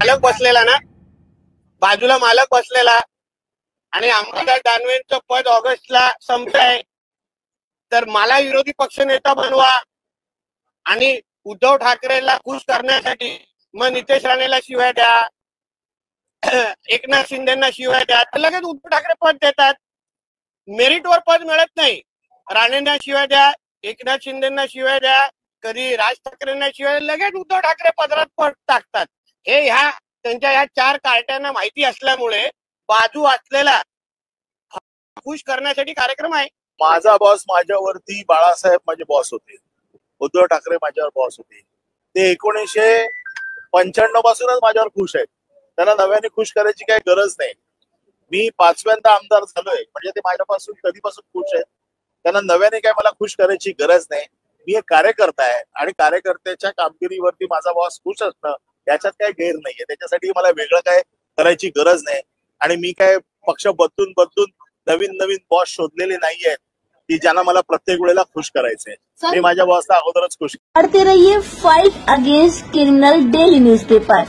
मालक बसलेला ना, बाजूला मालक बसलेला आणि अंबादास दानवेंचं पद ऑगस्टला संपलंय, तर मला विरोधी पक्षनेता बनवा आणि उद्धव ठाकरेला खुश करण्यासाठी मग नितेश राणेला शिवाय द्या, एकनाथ शिंदेना शिवाय द्या, तर लगेच उद्धव ठाकरे पद देतात. मेरिटवर पद मिळत नाही. राणेंना शिवाय द्या, एकनाथ शिंदेना शिवाय द्या, कधी राज ठाकरेंना शिवाय, लगेच उद्धव ठाकरे पदरात पद टाकतात. हे ह्या त्यांच्या या 4 कार्ट्यांना माहिती असल्यामुळे बाजू असलेला खुश करण्यासाठी कार्यक्रम आहे. माझा बॉस माझ्यावरती, बाळासाहेब माझे बॉस होते, उद्धव ठाकरे माझ्यावर बॉस होते. ते 1995 पासूनच माझ्यावर खुश आहेत. त्यांना नव्याने खुश करायची काही गरज नाही. मी 5व्यांदा आमदार झालोय म्हणजे ते माझ्यापासून कधीपासून खुश आहेत. त्यांना नव्याने काय मला खुश करायची गरज नाही. मी एक कार्यकर्ता आहे आणि कार्यकर्त्याच्या कामगिरीवरती माझा बॉस खुश असणं याच्यात काही गैर नाहीये. त्याच्यासाठी मला वेगळं काय करायची गरज नाही. आणि मी काय पक्ष बदलून नवीन नवीन बॉस शोधलेले नाहीयेत की ज्यांना मला प्रत्येक वेळेला खुश करायचंय. मी माझ्या बॉसला अगोदरच खुश. पढ़ते रहिए fight against criminal daily newspaper.